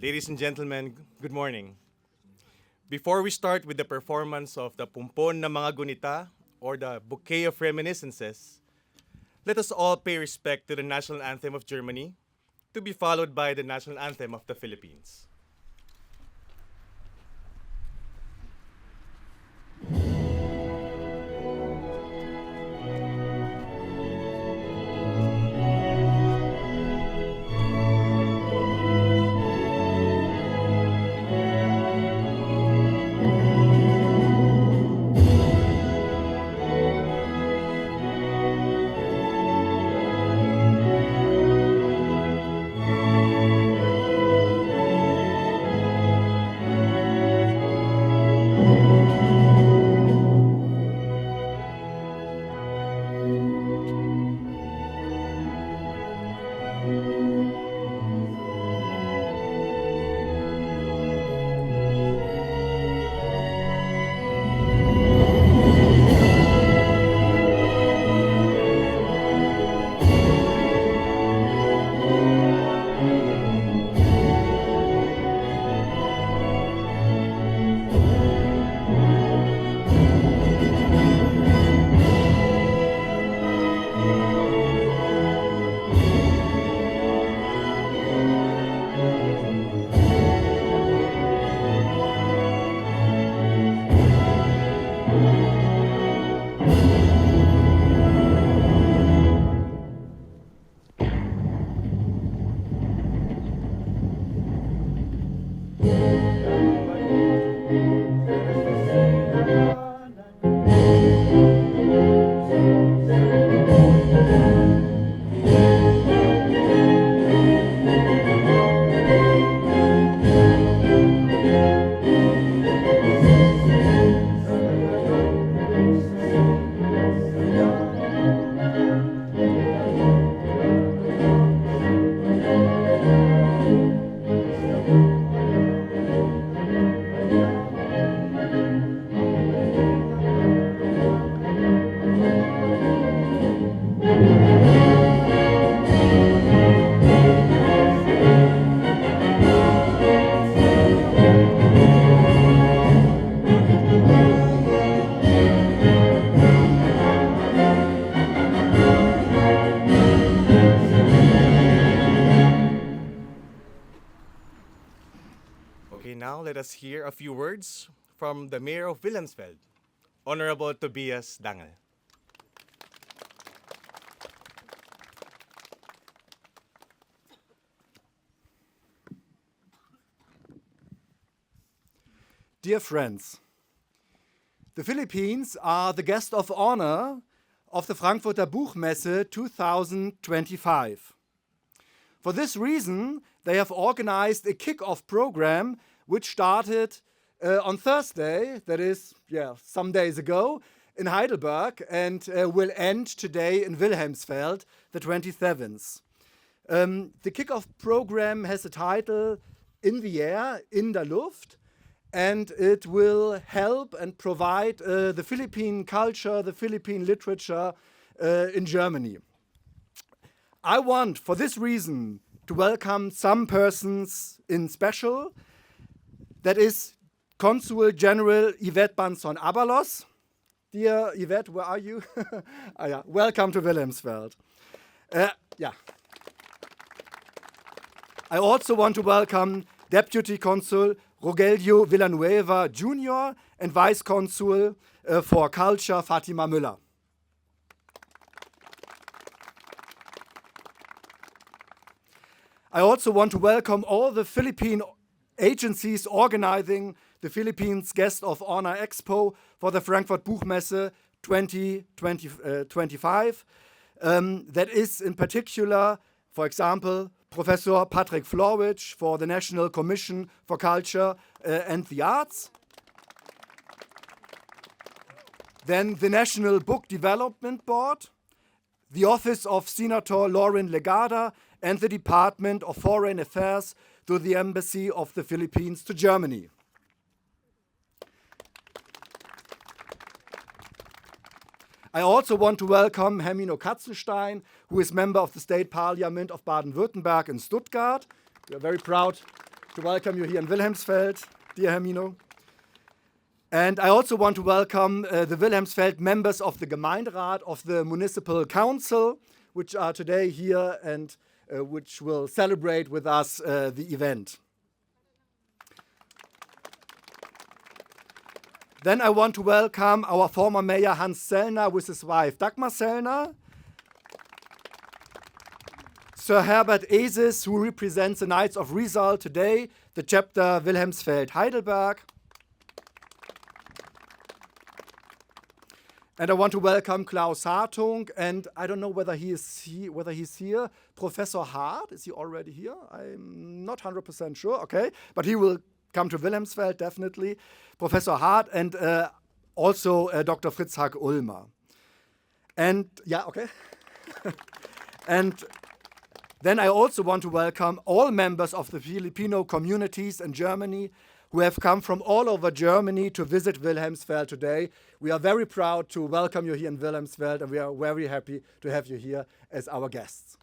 Ladies and gentlemen, good morning. Before we start with the performance of the Pumpon na Mga Gunita or the Bouquet of Reminiscences, let us all pay respect to the national anthem of Germany, to be followed by the national anthem of the Philippines. Okay, now let us hear a few words from the Mayor of Wilhelmsfeld, Honorable Tobias Dangel. Dear friends, the Philippines are the guest of honor of the Frankfurter Buchmesse 2025. For this reason, they have organized a kick-off program which started on Thursday, that is, some days ago, in Heidelberg, and will end today in Wilhelmsfeld, the 27th. The kick-off program has a title, In the Air, in der Luft, and it will help and provide the Philippine culture, the Philippine literature in Germany. I want, for this reason, to welcome some persons in special. That is Consul General Yvette Banson-Abalos. Dear Yvette, where are you? Welcome to Wilhelmsfeld. I also want to welcome Deputy Consul Rogelio Villanueva Jr. and Vice Consul for Culture Fatima Müller. I also want to welcome all the Philippine agencies organizing the Philippines Guest of Honor Expo for the Frankfurt Buchmesse 2025. That is in particular, for example, Professor Patrick Florwich for the National Commission for Culture and the Arts. Then the National Book Development Board, the Office of Senator Lauren Legada, and the Department of Foreign Affairs to the Embassy of the Philippines to Germany. I also want to welcome Hermino Katzenstein, who is member of the State Parliament of Baden-Württemberg in Stuttgart. We are very proud to welcome you here in Wilhelmsfeld, dear Hermino. And I also want to welcome the Wilhelmsfeld members of the Gemeinderat of the Municipal Council, which are today here and which will celebrate with us the event. Then I want to welcome our former mayor Hans Sellner with his wife Dagmar Sellner, Sir Herbert Esis, who represents the Knights of Rizal today, the chapter Wilhelmsfeld Heidelberg. And I want to welcome Klaus Hartung, and I don't know whether he's here. Professor Hart, is he already here? I'm not 100% sure, okay. But he will come to Wilhelmsfeld, definitely. Professor Hart and also Dr. Karl Ullmer. And, yeah, okay. And then I also want to welcome all members of the Filipino communities in Germany who have come from all over Germany to visit Wilhelmsfeld today. We are very proud to welcome you here in Wilhelmsfeld, and we are very happy to have you here as our guests.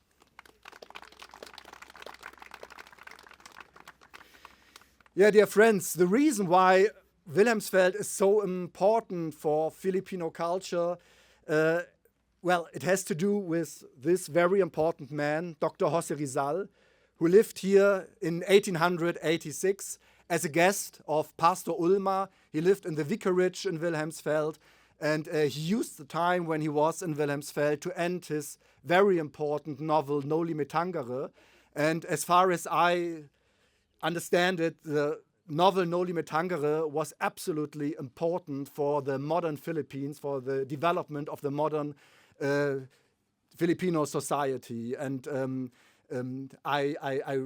Yeah, dear friends, the reason why Wilhelmsfeld is so important for Filipino culture, well, it has to do with this very important man, Dr. José Rizal, who lived here in 1886 as a guest of Pastor Ullmer. He lived in the vicarage in Wilhelmsfeld, and he used the time when he was in Wilhelmsfeld to end his very important novel, Noli me Tangere. And as far as I understand it, the novel Noli me Tangere was absolutely important for the modern Philippines, for the development of the modern Filipino society. And I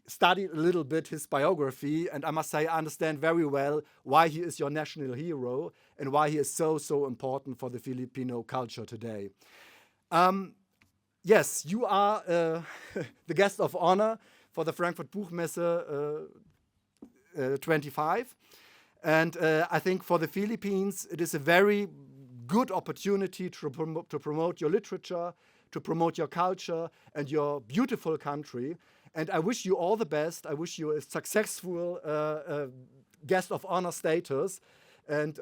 studied a little bit his biography, and I must say I understand very well why he is your national hero and why he is so important for the Filipino culture today. Yes, you are the guest of honor for the Frankfurt Buchmesse 25. And I think for the Philippines, it is a very good opportunity to promote your literature, to promote your culture and your beautiful country. And I wish you all the best. I wish you a successful guest of honor status. And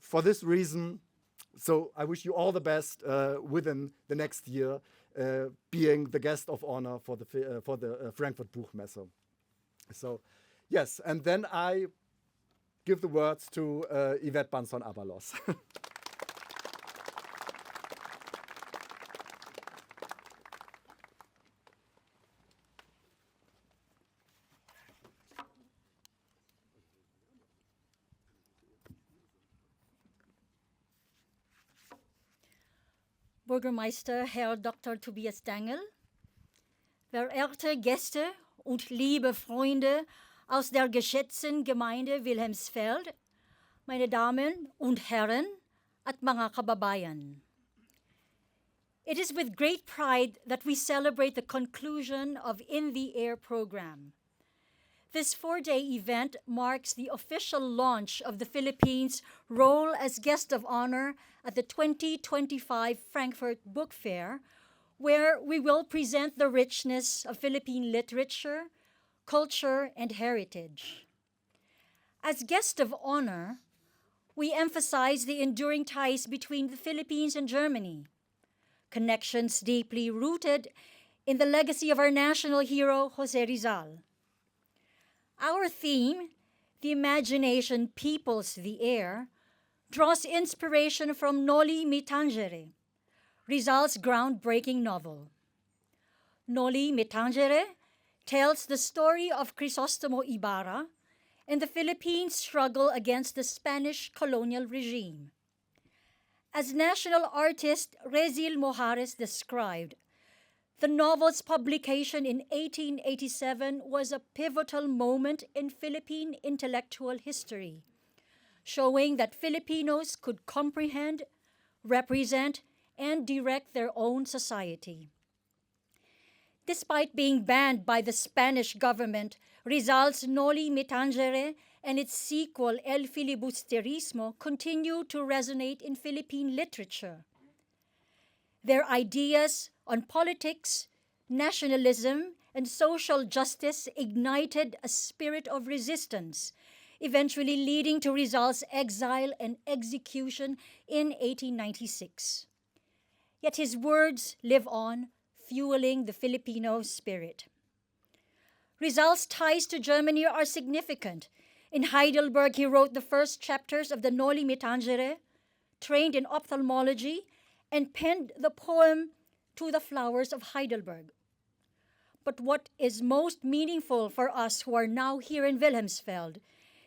for this reason, so I wish you all the best within the next year, being the guest of honor for the Frankfurt Buchmesse. So, yes, and then I give the words to Yvette Banson-Abalos. Bürgermeister Herr Dr. Tobias Dangel, verehrte Gäste und liebe Freunde aus der geschätzten Gemeinde Wilhelmsfeld, meine Damen und Herren at mga kababayan. It is with great pride that we celebrate the conclusion of In the Air program. This 4-day event marks the official launch of the Philippines' role as guest of honor at the 2025 Frankfurt Book Fair, where we will present the richness of Philippine literature, culture, and heritage. As guest of honor, we emphasize the enduring ties between the Philippines and Germany, connections deeply rooted in the legacy of our national hero, José Rizal. Our theme, The Imagination Peoples the Air, draws inspiration from Noli me Tangere, Rizal's groundbreaking novel. Noli me Tangere tells the story of Crisostomo Ibarra and the Philippines' struggle against the Spanish colonial regime. As national artist Rizal Mojares described, the novel's publication in 1887 was a pivotal moment in Philippine intellectual history, showing that Filipinos could comprehend, represent, and direct their own society. Despite being banned by the Spanish government, Rizal's Noli me Tangere and its sequel El Filibusterismo continue to resonate in Philippine literature. Their ideas on politics, nationalism, and social justice ignited a spirit of resistance, eventually leading to Rizal's exile and execution in 1896. Yet his words live on, fueling the Filipino spirit. Rizal's ties to Germany are significant. In Heidelberg, he wrote the first chapters of the Noli, Tangere, trained in ophthalmology, and penned the poem To the Flowers of Heidelberg. But what is most meaningful for us who are now here in Wilhelmsfeld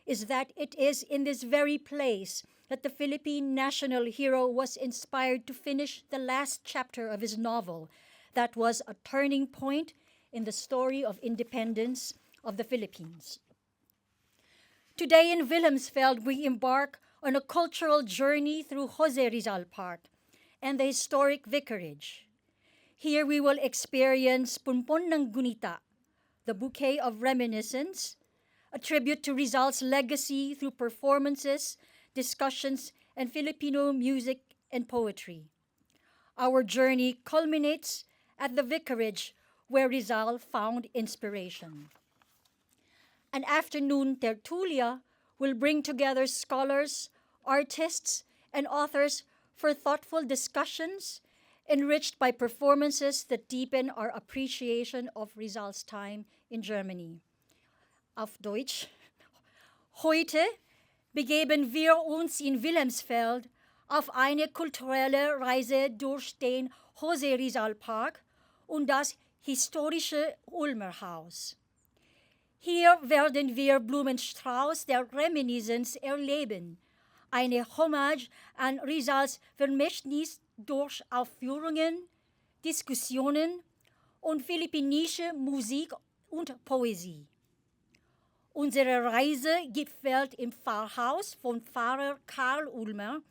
is that it is in this very place that the Philippine national hero was inspired to finish the last chapter of his novel that was a turning point in the story of independence of the Philippines. Today in Wilhelmsfeld, we embark on a cultural journey through Jose Rizal Park and the historic vicarage. Here we will experience Punpon ng Gunita, the bouquet of reminiscence, a tribute to Rizal's legacy through performances, discussions, and Filipino music and poetry. Our journey culminates at the vicarage where Rizal found inspiration. An afternoon tertulia will bring together scholars, artists, and authors for thoughtful discussions enriched by performances that deepen our appreciation of Rizal's time in Germany. Auf Deutsch. Heute begeben wir uns in Wilhelmsfeld auf eine kulturelle Reise durch den Jose Rizal Park und das historische Ullmer Haus. Hier werden wir Blumenstrauß der Reminiszenz erleben, eine Hommage an Rizals Vermächtnis durch Aufführungen, Diskussionen und philippinische Musik und Poesie. Unsere Reise gipfelt im Pfarrhaus von Pfarrer Karl Ullmer,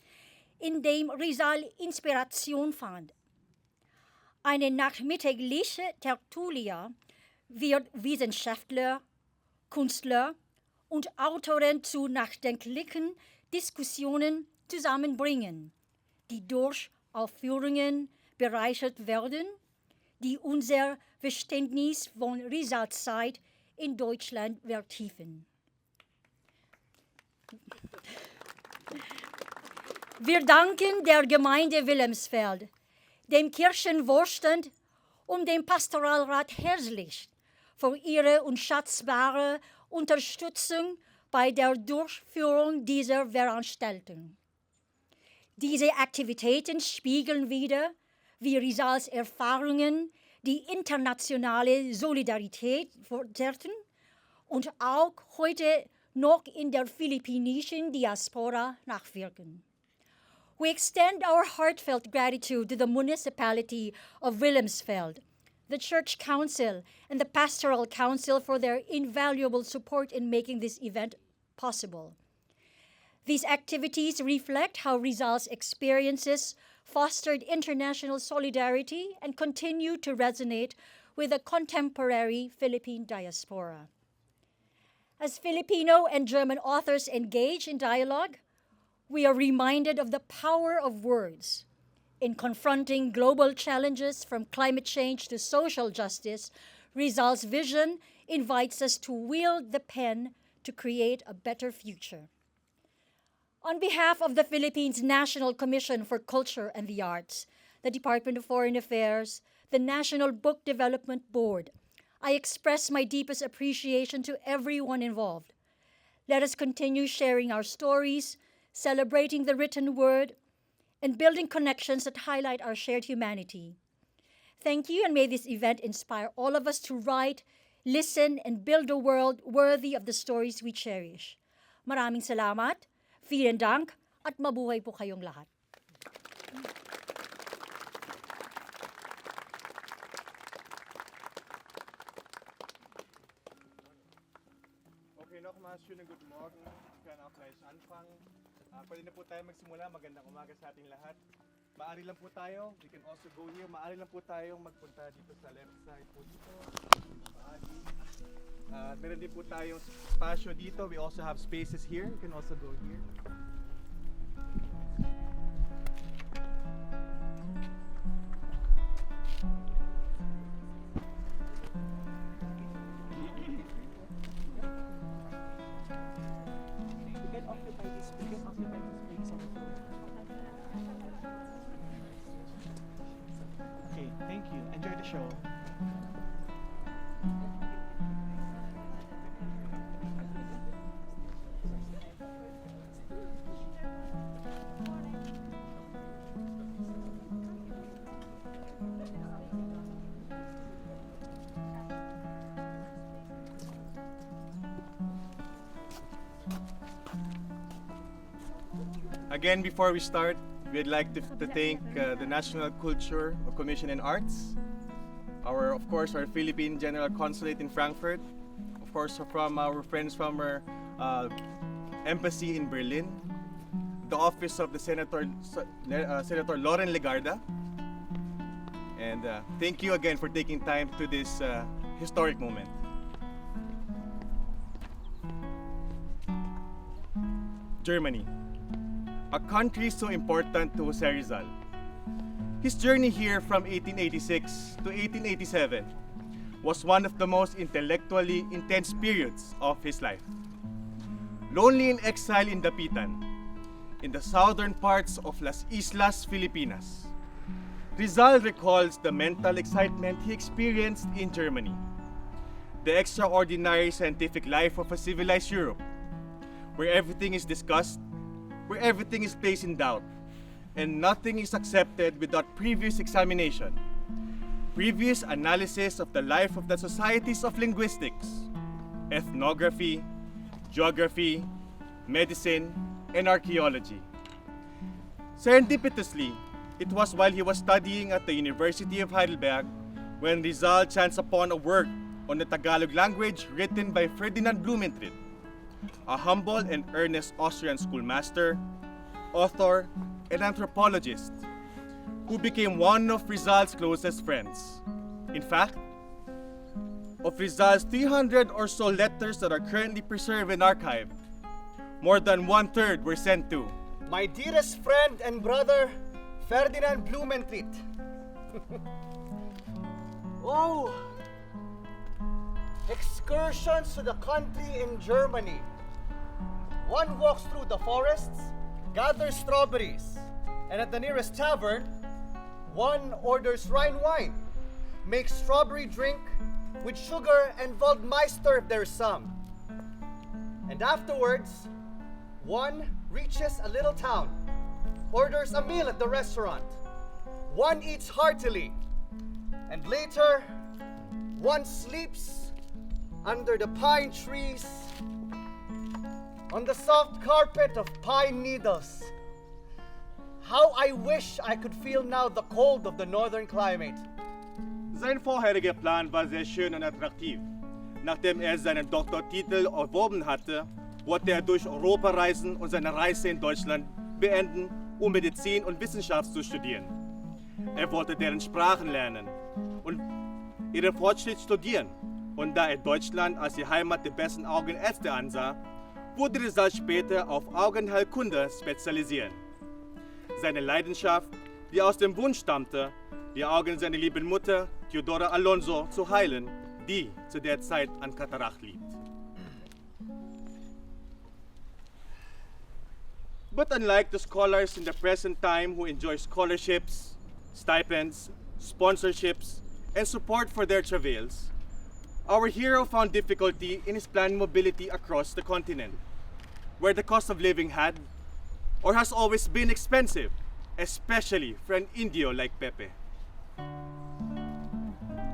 in dem Rizal Inspiration fand. Eine nachmittägliche Tertulia wird Wissenschaftler, Künstler und Autoren zu nachdenklichen Diskussionen zusammenbringen, die durch Aufführungen bereichert werden, die unser Verständnis von Rizals Zeit in Deutschland vertiefen. Wir danken der Gemeinde Wilhelmsfeld, dem Kirchenvorstand und dem Pastoralrat herzlich für ihre unschätzbare Unterstützung bei der Durchführung dieser Veranstaltung. Diese Aktivitäten spiegeln wider, wie Rizals Erfahrungen die internationale Solidarität forderten und auch heute noch in der philippinischen Diaspora nachwirken. We extend our heartfelt gratitude to the municipality of Wilhelmsfeld, the Church Council, and the Pastoral Council for their invaluable support in making this event possible. These activities reflect how Rizal's experiences fostered international solidarity and continue to resonate with the contemporary Philippine diaspora. As Filipino and German authors engage in dialogue, we are reminded of the power of words. In confronting global challenges from climate change to social justice, Rizal's vision invites us to wield the pen to create a better future. On behalf of the Philippines National Commission for Culture and the Arts, the Department of Foreign Affairs, the National Book Development Board, I express my deepest appreciation to everyone involved. Let us continue sharing our stories, celebrating the written word, and building connections that highlight our shared humanity. Thank you, and may this event inspire all of us to write, listen, and build a world worthy of the stories we cherish. Maraming salamat. Vielen Dank at mabuhay po kayong lahat. Okay, nochmals schönen guten Morgen. Wir können auch gleich anfangen. Pwede na po tayo magsimula. Magandang umaga sa ating lahat. Maaari lang po tayo, we can also go here. Maaari lang po tayong magpunta dito sa left side po dito. Meron din po tayong spasyo dito. We also have spaces here. You can also go here. Again, before we start, we'd like to thank the National Culture Commission and Arts, of course, our Philippine General Consulate in Frankfurt, of course, from our friends from our embassy in Berlin, the office of the Senator Loren Legarda, and thank you again for taking time to this historic moment. Germany, a country so important to Jose Rizal. His journey here from 1886 to 1887 was one of the most intellectually intense periods of his life. Lonely in exile in Dapitan, in the southern parts of Las Islas Filipinas, Rizal recalls the mental excitement he experienced in Germany, the extraordinary scientific life of a civilized Europe, where everything is discussed, where everything is placed in doubt, and nothing is accepted without previous examination, previous analysis of the life of the societies of linguistics, ethnography, geography, medicine, and archaeology. Serendipitously, it was while he was studying at the University of Heidelberg when Rizal chanced upon a work on the Tagalog language written by Ferdinand Blumentritt, a humble and earnest Austrian schoolmaster, author, and anthropologist who became one of Rizal's closest friends. In fact, of Rizal's 300 or so letters that are currently preserved and archived, more than 1/3 were sent to my dearest friend and brother, Ferdinand Blumentritt. Oh, excursions to the country in Germany. One walks through the forests, gathers strawberries, and at the nearest tavern, one orders Rhine wine, makes strawberry drink with sugar and Waldmeister if there's some. And afterwards, one reaches a little town, orders a meal at the restaurant. One eats heartily, and later, one sleeps under the pine trees on the soft carpet of pine needles. How I wish I could feel now the cold of the northern climate. Sein vorheriger Plan war sehr schön und attraktiv. Nachdem seinen Doktortitel erworben hatte, wollte durch Europa reisen und seine Reise in Deutschland beenden, Medizin und Wissenschaft zu studieren. Wollte deren Sprachen lernen und ihren Fortschritt studieren. Und da Deutschland als die Heimat der besten Augenärzte ansah, wurde Rizal später auf Augenheilkunde spezialisieren. Seine Leidenschaft, die aus dem Wunsch stammte, die Augen seiner lieben Mutter, Theodora Alonso, zu heilen, die zu der Zeit an Katarakt litt. But unlike the scholars in the present time who enjoy scholarships, stipends, sponsorships, and support for their travails, our hero found difficulty in his planned mobility across the continent, where the cost of living had or has always been expensive, especially for an Indio like Pepe.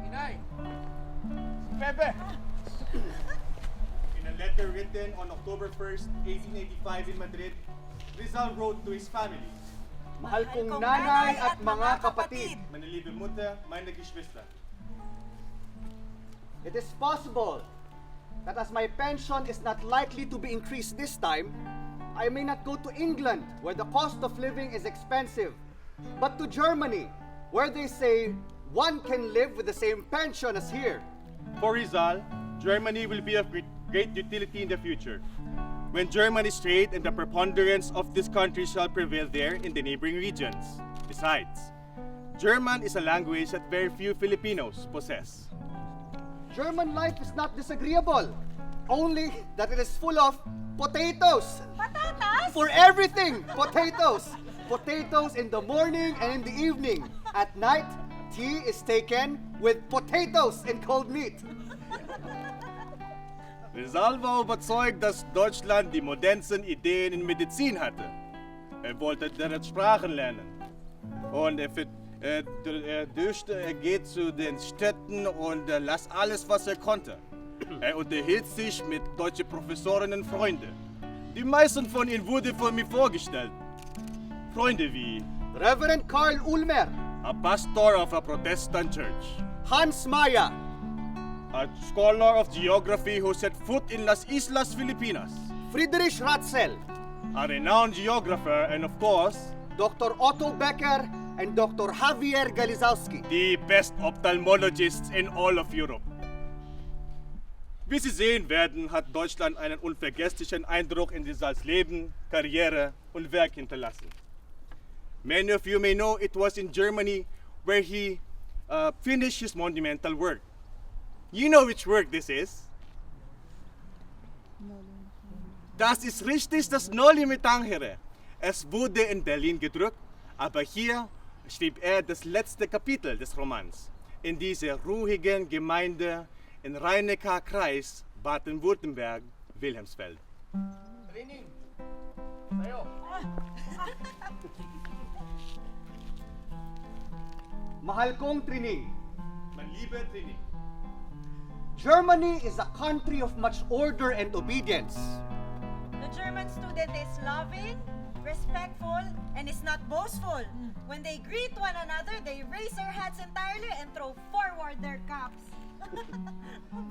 Inay! Si Pepe! In a letter written on October 1st, 1885 in Madrid, Rizal wrote to his family, Mahal kong nanay at mga kapatid. Meine liebe Mutter, meine Geschwister. It is possible that as my pension is not likely to be increased this time, I may not go to England, where the cost of living is expensive, but to Germany, where they say one can live with the same pension as here. For Rizal, Germany will be of great utility in the future, when Germany's trade and the preponderance of this country shall prevail there in the neighboring regions. Besides, German is a language that very few Filipinos possess. German life is not disagreeable, only that it is full of potatoes. Patatas? For everything, potatoes. Potatoes in the morning and in the evening. At night, tea is taken with potatoes and cold meat. Rizal war überzeugt, dass Deutschland die modernsten Ideen in Medizin hatte. Wollte deren Sprachen lernen. Und geht zu den Städten und las alles, was konnte. Unterhielt sich mit deutschen Professoren und Freunden. Die meisten von ihnen wurden von mir vorgestellt. Freunde wie Reverend Karl Ullmer, a pastor of a Protestant church, Hans Maya, a scholar of geography who set foot in Las Islas Filipinas, Friedrich Ratzel, a renowned geographer, and of course, Dr. Otto Becker, and Dr. Javier Galizowski. the best ophthalmologists in all of Europe. Wie Sie sehen werden, hat Deutschland einen unvergesslichen Eindruck in Rizals Leben, Karriere und Werk hinterlassen. Many of you may know it was in Germany where he finished his monumental work. You know which work this is? Das ist richtig, das Noli mit Tangere. Es wurde in Berlin gedruckt, aber hier schrieb er das letzte Kapitel des Romans in dieser ruhigen Gemeinde in Rhein-Neckar-Kreis, Baden-Württemberg, Wilhelmsfeld. Training. Tayo. Mahal kong Trining, Mein lieber Training, Germany is a country of much order and obedience. The German student is loving, respectful, and is not boastful. When they greet one another, they raise their hats entirely and throw forward their caps.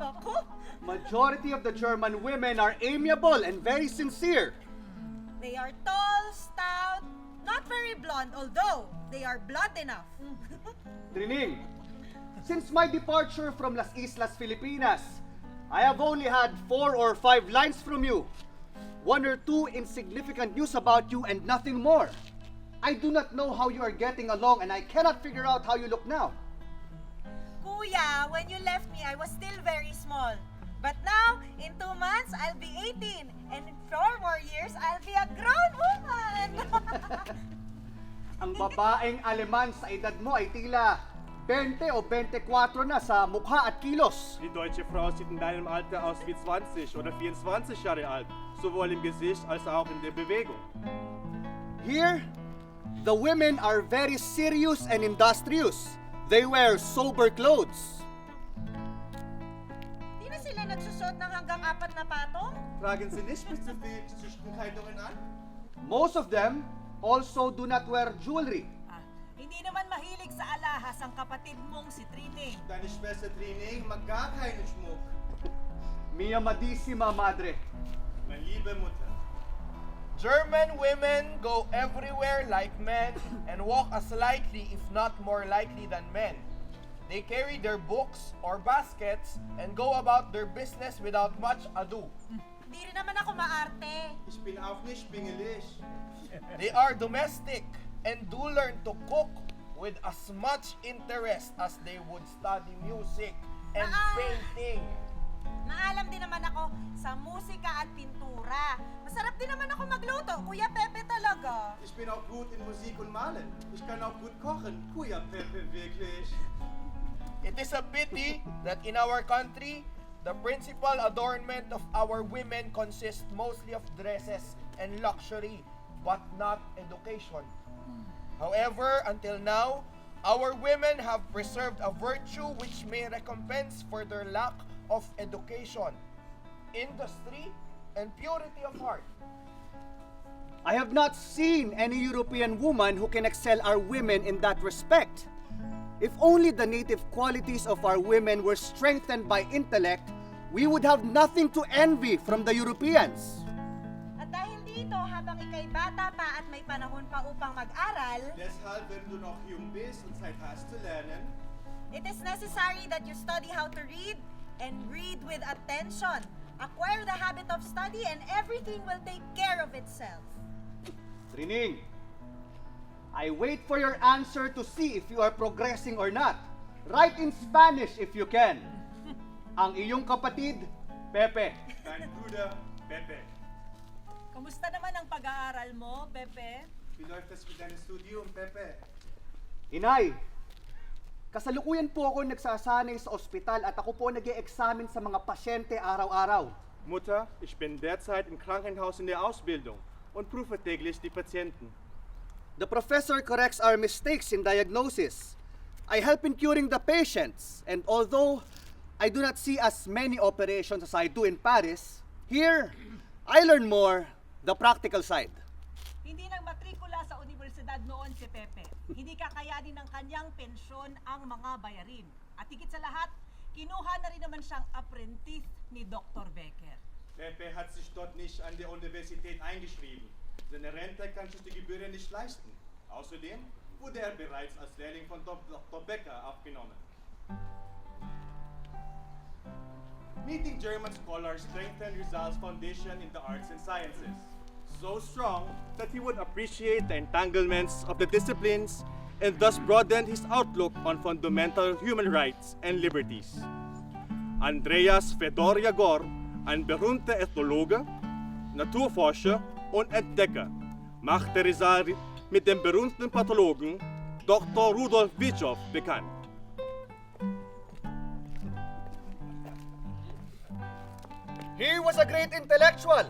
Ako? Majority of the German women are amiable and very sincere. They are tall, stout, not very blonde, although they are blunt enough. Trining, since my departure from Las Islas Filipinas, I have only had 4 or 5 lines from you. 1 or 2 insignificant news about you and nothing more. I do not know how you are getting along and I cannot figure out how you look now. Kuya, when you left me, I was still very small. But now, in 2 months, I'll be 18. And in 4 more years, I'll be a grown woman. Ang babaeng Aleman sa edad mo ay tila 20 o 24 na sa mukha at kilos. die deutsche Frau sieht in deinem Alter aus wie 20 oder 24 Jahre alt, sowohl im Gesicht als auch in der Bewegung. Here, the women are very serious and industrious. They wear sober clothes. Di na sila nagsusot ng hanggang 4 na patong? Tragen Sie nicht bis zu viel Kleidungen an? Most of them also do not wear jewelry. Hindi naman mahilig sa alahas ang kapatid mong si Trining. Deine Schwester Training mag gar keinen Schmuck. Mia amadissima madre. Meine liebe Mutter. German women go everywhere like men and walk as lightly, if not more lightly than men. They carry their books or baskets and go about their business without much ado. Hindi rin naman ako maarte. Ich bin auch nicht pingelig. They are domestic and do learn to cook with as much interest as they would study music and painting. Maalam din naman ako sa musika at pintura. Masarap din naman ako magluto, Kuya Pepe talaga. Ich bin auch gut in Musik und Malen. Ich kann auch gut kochen. Kuya Pepe, wirklich. It is a pity that in our country, the principal adornment of our women consists mostly of dresses and luxury, but not education. However, until now, our women have preserved a virtue which may recompense for their lack of education, industry, and purity of heart. I have not seen any European woman who can excel our women in that respect. If only the native qualities of our women were strengthened by intellect, we would have nothing to envy from the Europeans. At dahil dito, habang ikay bata pa at may panahon pa upang mag-aral, Deshalb, wenn du noch jung bist und Zeit hast zu lernen, it is necessary that you study how to read and read with attention. Acquire the habit of study and everything will take care of itself. Trining, I wait for your answer to see if you are progressing or not. Write in Spanish if you can. Ang iyong kapatid, Pepe. dein Bruder Pepe. Kamusta naman ang pag-aaral mo, Pepe? Wie läuft das mit deinem Studium, Pepe? Inay, kasalukuyan po ako nagsasanay sa ospital at ako po nag-e-examine sa mga pasyente araw-araw. Mutter, ich bin derzeit im Krankenhaus in der Ausbildung und prüfe täglich die Patienten. The professor corrects our mistakes in diagnosis. I help in curing the patients, and although I do not see as many operations as I do in Paris, here, I learn more the practical side. Hindi nagmatrikula sa universidad edad noon si Pepe. Hindi kakayanin ng kanyang pensyon ang mga bayarin. At higit sa lahat, kinuha na rin naman siyang apprentice ni Dr. Becker. Pepe hat sich dort nicht an der Universität eingeschrieben. Seine Rente kann sich die Gebühren nicht leisten. Außerdem wurde er bereits als Lehrling von Dr. Becker aufgenommen. Meeting German scholars strengthened Rizal's foundation in the arts and sciences, so strong that he would appreciate the entanglements of the disciplines and thus broadened his outlook on fundamental human rights and liberties. Andreas Fedor Jagor, ein berühmter Ethnologe, Naturforscher und Entdecker, machte Rizal mit dem berühmten Pathologen Dr. Rudolf Virchow bekannt. He was a great intellectual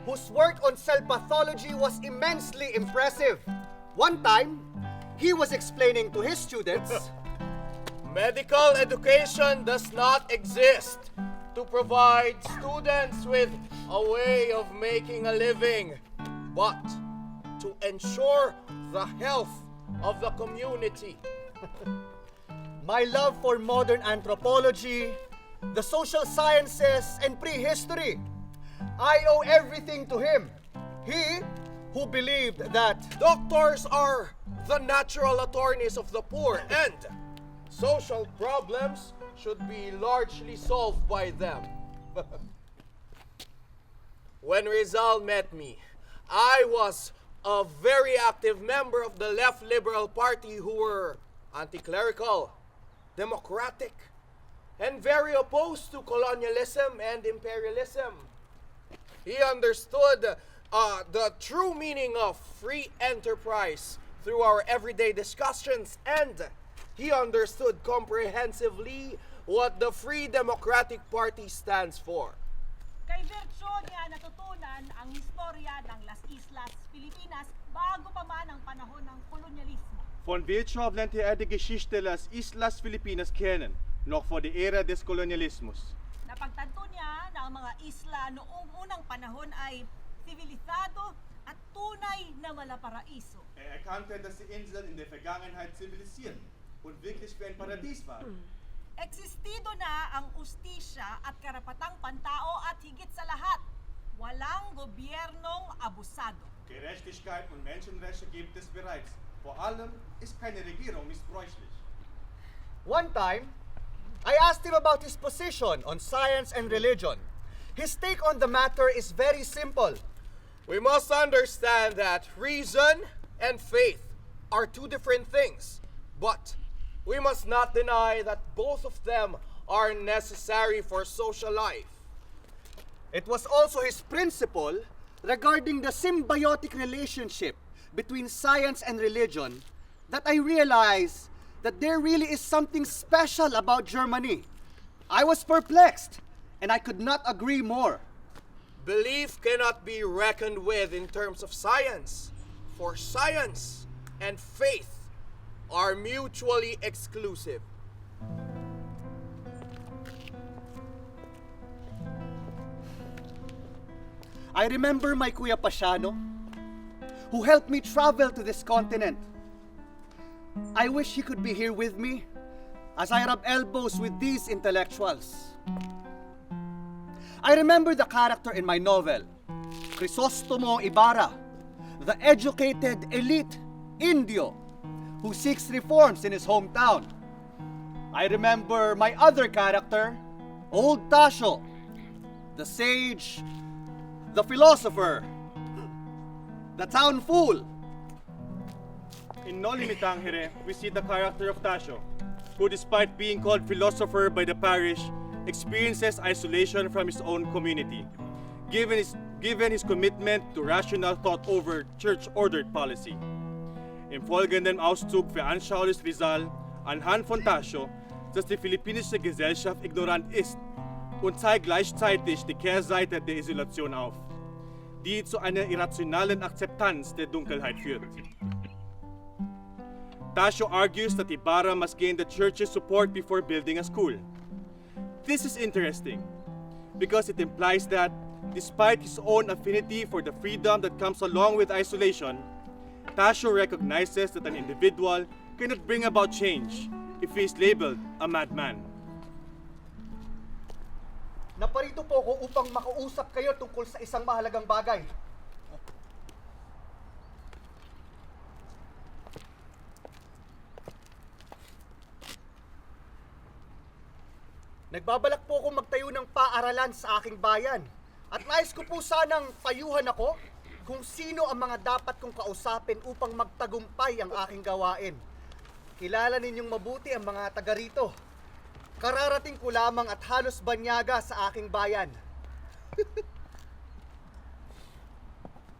whose work on cell pathology was immensely impressive. One time, he was explaining to his students, Medical education does not exist to provide students with a way of making a living, but to ensure the health of the community. my love for modern anthropology, the social sciences, and prehistory. I owe everything to him. He who believed that Doctors are the natural attorneys of the poor, and social problems should be largely solved by them. When Rizal met me, I was a very active member of the Left Liberal Party who were anti-clerical, democratic, and very opposed to colonialism and imperialism. He understood the true meaning of free enterprise through our everyday discussions, and he understood comprehensively what the Free Democratic Party stands for. Kay Vircho niya natutunan ang historia ng Las Islas, Pilipinas bago pa man ang panahon ng kolonyalismo. Von Virchow lernte er die Geschichte des Islas Filipinas kennen, noch vor der Ära des Kolonialismus. Napagtanto niya na ang mga isla noong unang panahon ay sibilisado at tunay na malaparaiso. Er erkannte, dass die Inseln in der Vergangenheit zivilisiert und wirklich wie ein Paradies waren. Existido na ang ustisya at karapatang pantao at higit sa lahat, walang gobyernong abusado. Gerechtigkeit und Menschenrechte gibt es bereits. Vor allem ist keine Regierung missbräuchlich. one time, I asked him about his position on science and religion. His take on the matter is very simple. We must understand that reason and faith are two different things, but we must not deny that both of them are necessary for social life. It was also his principle regarding the symbiotic relationship between science and religion that I realized that there really is something special about Germany. I was perplexed, and I could not agree more. Belief cannot be reckoned with in terms of science, for science and faith are mutually exclusive. I remember my Kuya Pasiano, who helped me travel to this continent. I wish he could be here with me as I rub elbows with these intellectuals. I remember the character in my novel, Crisostomo Ibarra, the educated elite Indio who seeks reforms in his hometown. I remember my other character, Old Tasho, the sage, the philosopher, the town fool. In Noli Tangere, we see the character of Tasho, who despite being called philosopher by the parish, experiences isolation from his own community, given his commitment to rational thought over church-ordered policy. Im folgenden Auszug veranschaulicht Rizal anhand von Tasho, dass die philippinische Gesellschaft ignorant ist und zeigt gleichzeitig die Kehrseite der Isolation auf, die zu einer irrationalen Akzeptanz der Dunkelheit führt. Tasho argues that Ibarra must gain the church's support before building a school. This is interesting because it implies that, despite his own affinity for the freedom that comes along with isolation, Tasio recognizes that an individual cannot bring about change if he is labeled a madman. Naparito po ako upang makausap kayo tungkol sa isang mahalagang bagay. Nagbabalak po akong magtayo ng paaralan sa aking bayan. At nais ko po sanang payuhan ako kung sino ang mga dapat kong kausapin upang magtagumpay ang aking gawain. Kilala ninyong mabuti ang mga taga rito. Kararating ko lamang at halos banyaga sa aking bayan.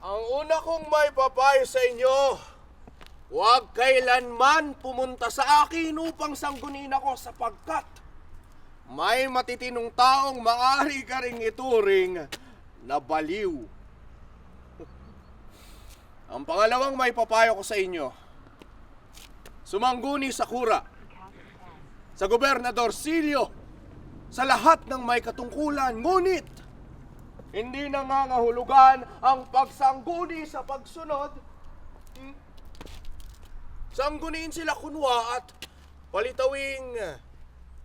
Ang una kong may papayo sa inyo, huwag kailanman pumunta sa akin upang sanggunin ako sapagkat may matitinong taong maaari ka ring ituring na baliw. Ang pangalawang may papayo ko sa inyo, sumangguni sa kura, sa gobernador Silio, sa lahat ng may katungkulan, ngunit hindi nangangahulugan ang pagsangguni sa pagsunod. Sangguniin sila kunwa at palitawing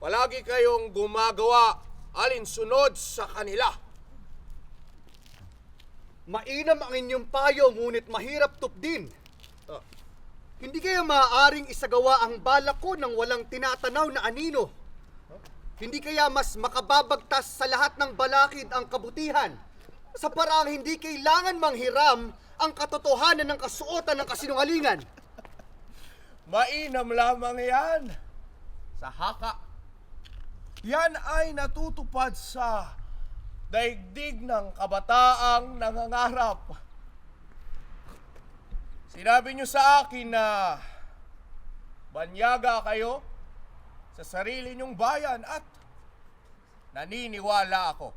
palagi kayong gumagawa alinsunod sa kanila. Mainam ang inyong payo, ngunit mahirap tupdin. Hindi kaya maaaring isagawa ang balak ko ng walang tinatanaw na anino? Hindi kaya mas makababagtas sa lahat ng balakid ang kabutihan sa paraang hindi kailangan manghiram ang katotohanan ng kasuotan ng kasinungalingan? Mainam lamang yan sa haka. Yan ay natutupad sa daigdig ng kabataang nangangarap. Sinabi niyo sa akin na banyaga kayo sa sarili niyong bayan at naniniwala ako.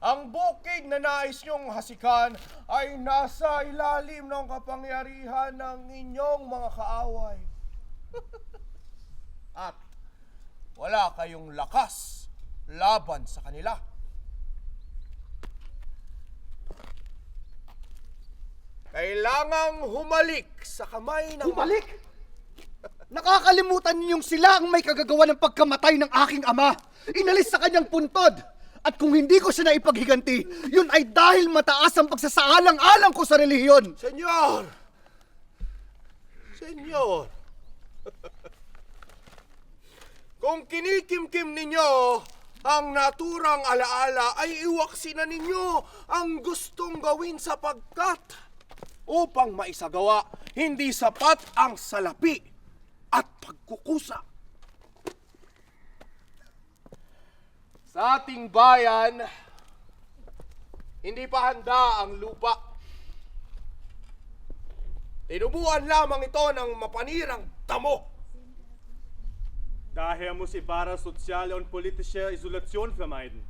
Ang bukid na nais niyong hasikan ay nasa ilalim ng kapangyarihan ng inyong mga kaaway. At wala kayong lakas laban sa kanila. Kailangang humalik sa kamay ng... Humalik? Nakakalimutan ninyong sila ang may kagagawa ng pagkamatay ng aking ama. Inalis sa kanyang puntod. At kung hindi ko siya naipaghiganti, yun ay dahil mataas ang pagsasaalang-alang ko sa relihiyon. Senyor! Senyor! Kung kinikimkim ninyo ang naturang alaala, ay iwaksi na ninyo ang gustong gawin sapagkat upang maisagawa, hindi sapat ang salapi at pagkukusa. Sa ating bayan, hindi pa handa ang lupa. Tinubuan lamang ito ng mapanirang damo. Daher muss Ibarra soziale und politische Isolation vermeiden,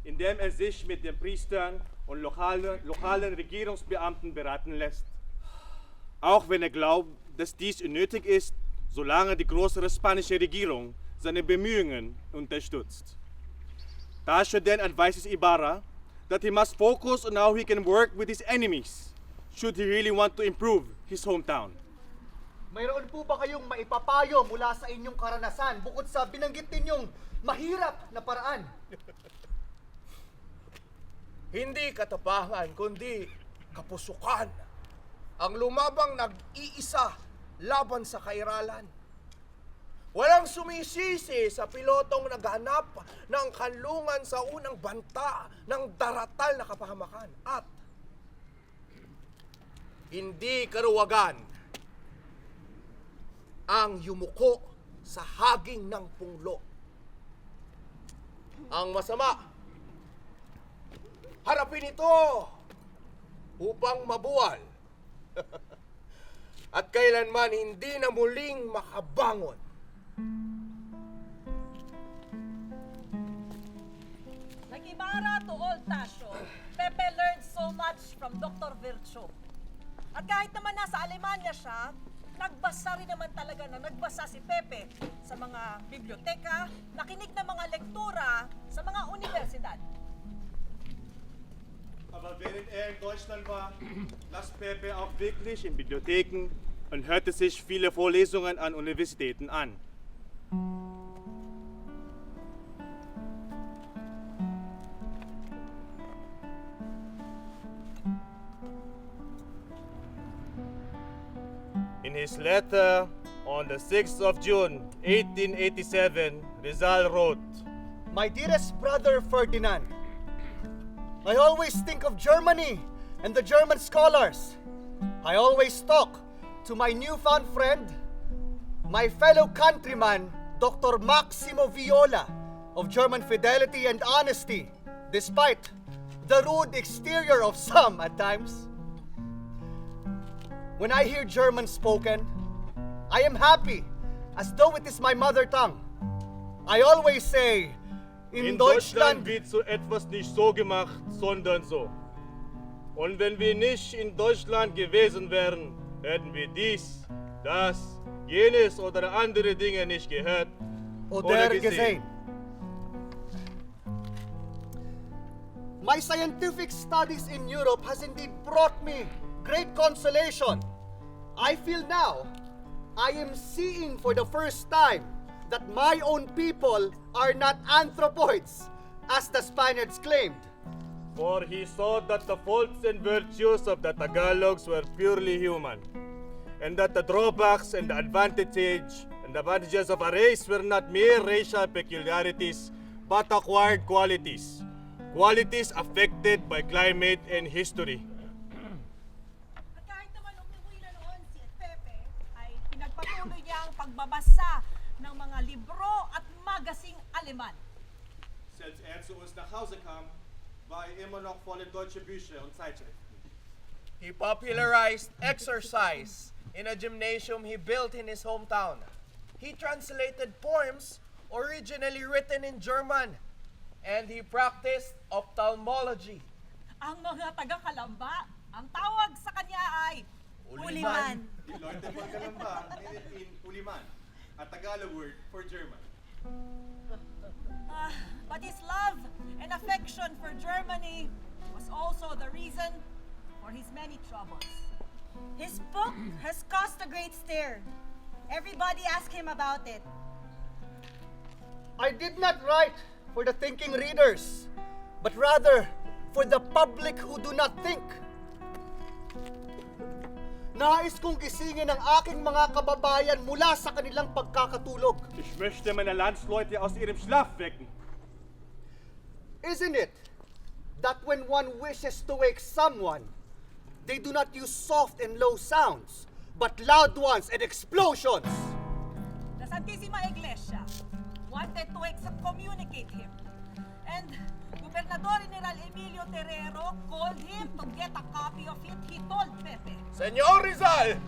indem sich mit den Priestern und lokalen Regierungsbeamten beraten lässt. Auch wenn glaubt, dass dies unnötig ist, solange die größere spanische Regierung seine Bemühungen unterstützt. Tasio then advises Ibarra that he must focus on how he can work with his enemies should he really want to improve his hometown. Mayroon po ba kayong maipapayo mula sa inyong karanasan bukod sa binanggit ninyong mahirap na paraan? Hindi katapangan, kundi kapusukan ang lumabang nag-iisa laban sa kairalan. Walang sumisisi sa pilotong naghanap ng kanlungan sa unang banta ng daratal na kapahamakan at hindi karuwagan ang yumuko sa haging ng punglo. Ang masama, harapin ito upang mabuwal at kailanman hindi na muling makabangon. Nag-Ibarra to all Tasio, Pepe learned so much from Dr. Virtue. At kahit naman nasa Alemanya siya, nagbasa rin naman talaga na nagbasa si Pepe sa mga biblioteka, nakinig ng mga lektura sa mga universidad. Aber während in Deutschland war, las Pepe auch wirklich in Bibliotheken und hörte sich viele Vorlesungen an Universitäten an. In his letter on the 6th of June, 1887, Rizal wrote, My dearest brother Ferdinand, I always think of Germany and the German scholars. I always talk to my newfound friend, my fellow countryman, Dr. Maximo Viola, of German fidelity and honesty, despite the rude exterior of some at times. When I hear German spoken, I am happy, as though it is my mother tongue. I always say, In Deutschland wird so etwas nicht so gemacht, sondern so. Und wenn wir nicht in Deutschland gewesen wären, hätten wir dies, das, jenes oder andere Dinge nicht gehört oder gesehen. My scientific studies in Europe has indeed brought me great consolation. I feel now I am seeing for the first time that my own people are not anthropoids, as the Spaniards claimed. For he saw that the faults and virtues of the Tagalogs were purely human, and that the drawbacks and the advantages of a race were not mere racial peculiarities, but acquired qualities, qualities affected by climate and history. At kahit naman umuwi na noon si Pepe, ay pinagpatuloy niya ang pagbabasa ng mga libro at magasing Aleman. Selbst zu uns nach Hause kam, war immer noch voller deutsche Bücher und Zeitschriften. He popularized exercise in a gymnasium he built in his hometown. He translated poems originally written in German, and he practiced ophthalmology. Ang mga taga-Kalamba, ang tawag sa kanya ay Uliman. Die Leute von Kalamba nennen ihn Uliman, a Tagalog word for German. But his love and affection for Germany was also the reason for his many troubles. His book has caused a great stir. Everybody asked him about it. I did not write for the thinking readers, but rather for the public who do not think. Nais kong gisingin ang aking mga kababayan mula sa kanilang pagkakatulog. Ich möchte meine Landsleute aus ihrem Schlaf wecken. Isn't it that when one wishes to wake someone, they do not use soft and low sounds, but loud ones and explosions? The Santissima Iglesia wanted to excommunicate him. And Gobernador General Emilio Terrero called him to get a copy of it. He told Pepe, Senor Rizal,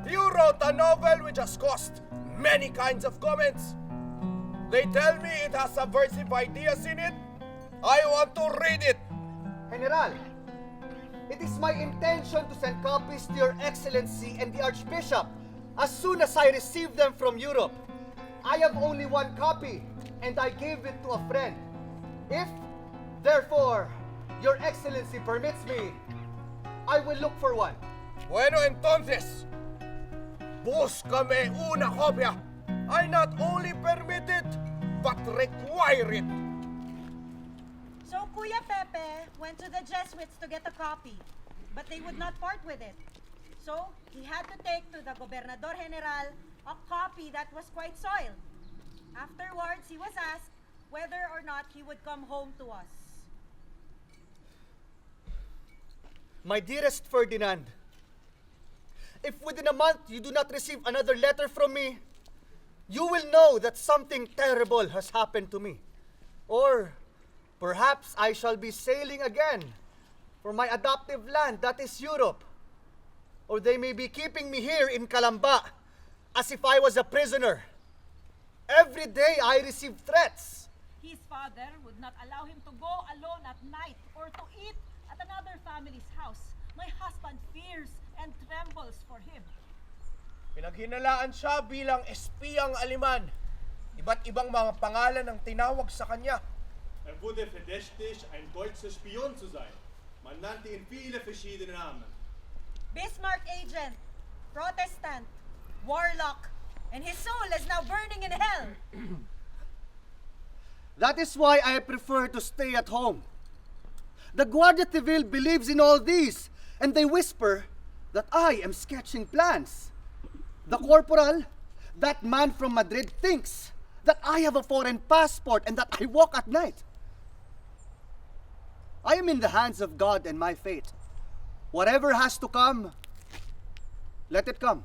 you wrote a novel which has caused many kinds of comments. They tell me it has subversive ideas in it. I want to read it. General, it is my intention to send copies to Your Excellency and the Archbishop as soon as I receive them from Europe. I have only one copy, and I gave it to a friend. If, therefore, Your Excellency permits me, I will look for one. Bueno, entonces, búscame una copia. I not only permit it, but require it. So Kuya Pepe went to the Jesuits to get a copy, but they would not part with it. So he had to take to the Gobernador General a copy that was quite soiled. Afterwards, he was asked whether or not he would come home to us. My dearest Ferdinand, if within a month you do not receive another letter from me, you will know that something terrible has happened to me. Or perhaps I shall be sailing again for my adoptive land, that is Europe. Or they may be keeping me here in Kalamba as if I was a prisoner. Every day I receive threats. his father would not allow him to go alone at night or to eat at another family's house. My husband fears and trembles for him. Pinaghinalaan siya bilang espiyang Aleman. Iba't ibang mga pangalan ang tinawag sa kanya. wurde verdächtigt, ein deutscher Spion zu sein. Man nannte ihn viele verschiedene Namen. Bismarck agent, Protestant, warlock, and his soul is now burning in hell. That is why I prefer to stay at home. The Guardia Civil believes in all these, and they whisper that I am sketching plans. The corporal, that man from Madrid, thinks that I have a foreign passport and that I walk at night. I am in the hands of God and my fate. Whatever has to come, let it come.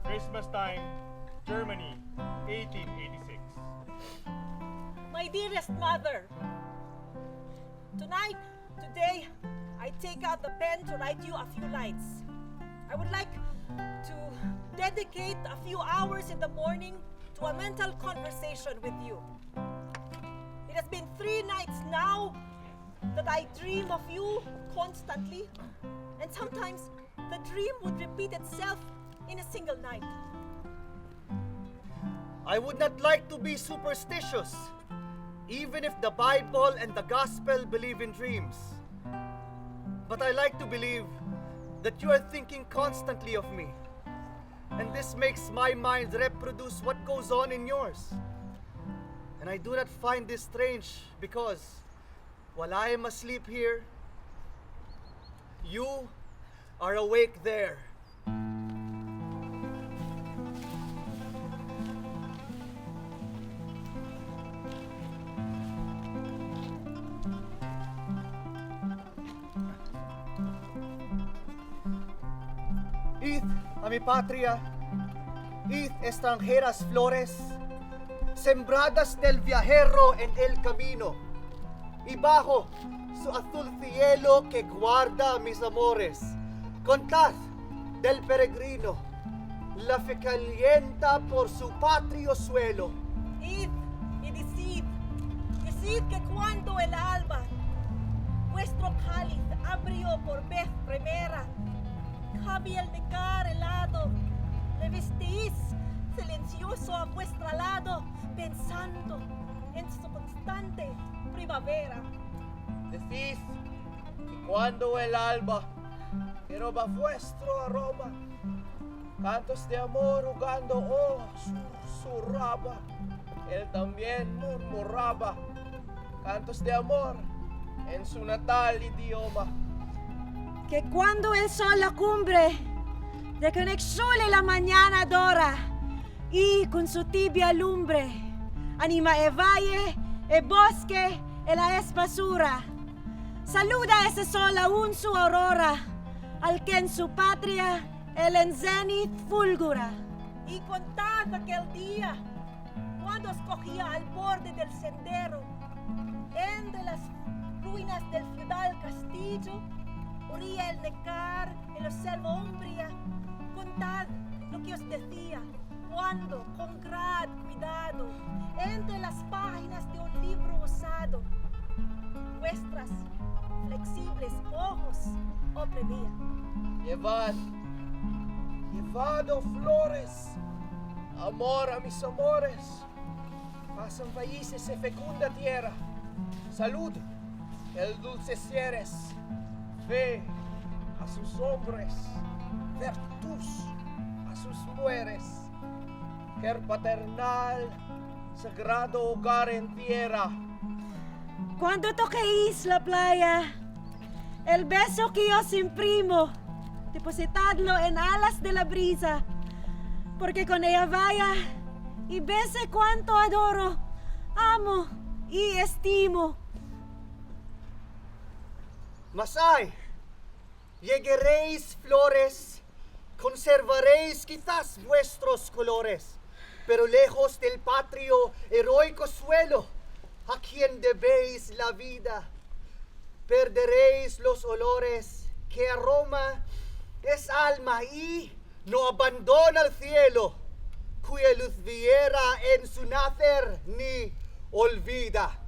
Christmas time, Germany, 1886. My dearest mother, today, I take out the pen to write you a few lines. I would like to dedicate a few hours in the morning to a mental conversation with you. It has been 3 nights now that I dream of you constantly, and sometimes the dream would repeat itself in a single night. I would not like to be superstitious, even if the Bible and the Gospel believe in dreams. But I like to believe that you are thinking constantly of me, and this makes my mind reproduce what goes on in yours. And I do not find this strange because while I am asleep here, you are awake there. Id a mi patria, id extranjeras flores, sembradas del viajero en el camino, y bajo su azul cielo que guarda mis amores, contad del peregrino, la fe calienta por su patrio suelo. Id y decid que cuando el alba vuestro cáliz abrió por vez primera, cabía el negar helado, le vestís silencioso a vuestro lado, pensando en su constante primavera. Decís que cuando el alba roba vuestro aroma, cantos de amor jugando susurraba, él también murmuraba cantos de amor en su natal idioma. Que cuando el sol la cumbre, de que un exole la mañana adora, y con su tibia lumbre, anima el valle, el bosque, y la espesura. Saluda ese sol aún su aurora, al que en su patria el en zenith fulgura. Y contad aquel día, cuando escogía al borde del sendero, entre las ruinas del feudal castillo, oría el necar en la selva umbria. Contad lo que os decía, cuando, con gran cuidado, entre las páginas de un libro usado, vuestras flexibles ojos oprimían. Llevad, oh flores, amor a mis amores, pasan países y fecunda tierra, salud, el dulce cieres, fe a sus hombres, virtud a sus mujeres, que el paternal, sagrado hogar en tierra. Cuando toquéis la playa, el beso que os imprimo, depositadlo en alas de la brisa, porque con ella vaya y bese cuanto adoro, amo y estimo. Masay, llegaréis flores, conservaréis quizás vuestros colores, pero lejos del patrio heroico suelo, a quien debéis la vida. perderéis los olores que aroma es alma y no abandona el cielo, cuya luz viera en su nacer ni olvida.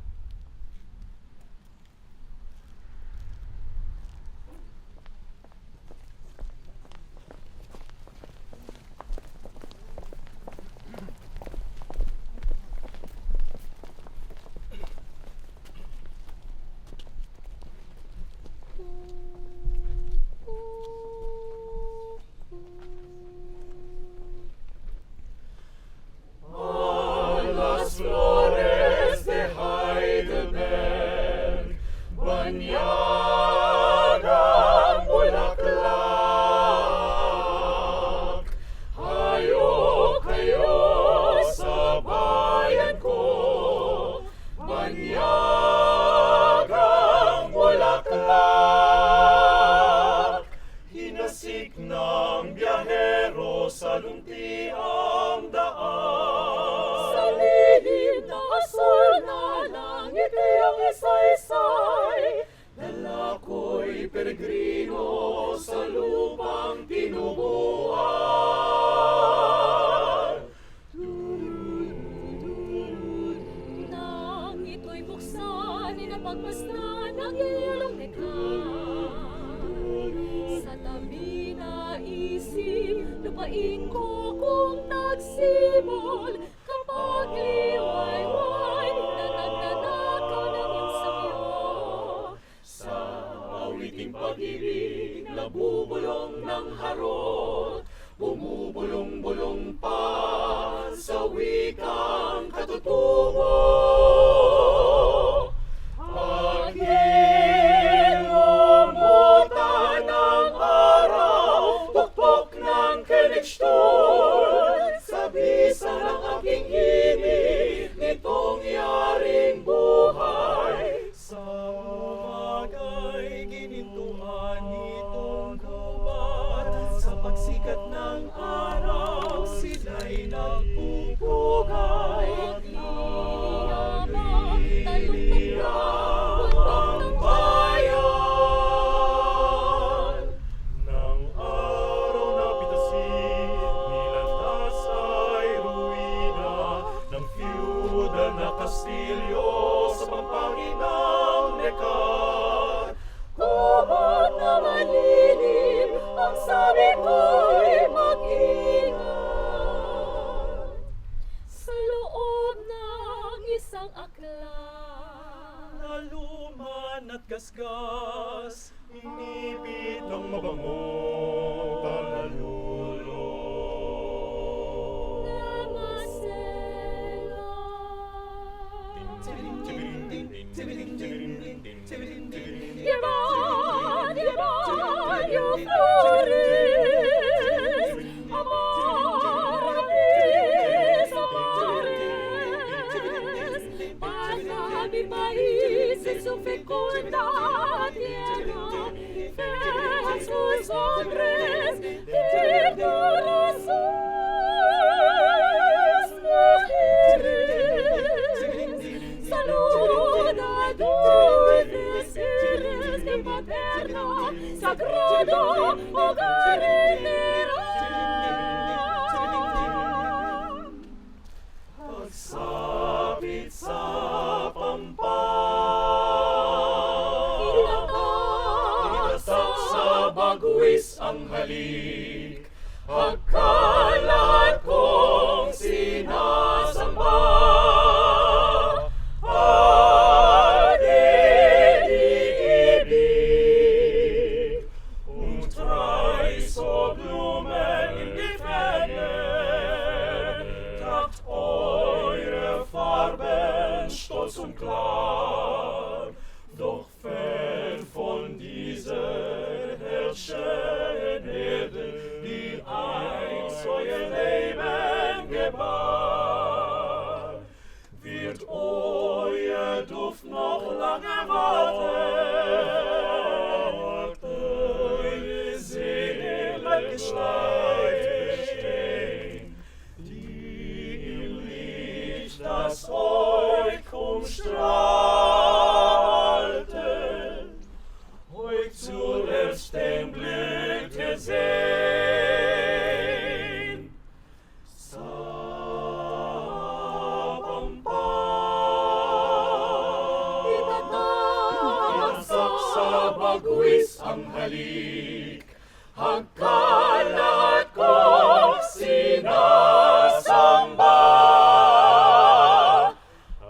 Pagwis ang halik, hagkalat ko sinasamba.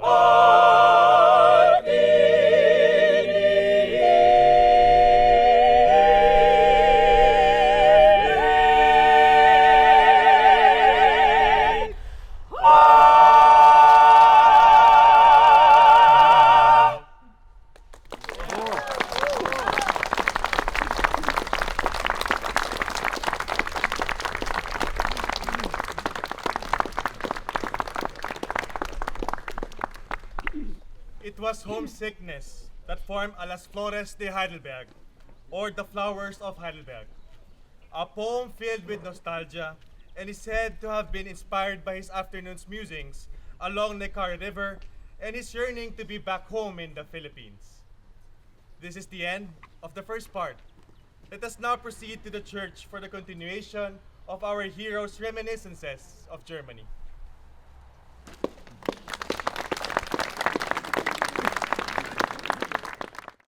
At iniibig. It was homesickness that formed a Las Flores de Heidelberg, or the Flowers of Heidelberg, a poem filled with nostalgia and is said to have been inspired by his afternoon's musings along the Car River and his yearning to be back home in the Philippines. This is the end of the first part. Let us now proceed to the church for the continuation of our heroes' reminiscences of Germany.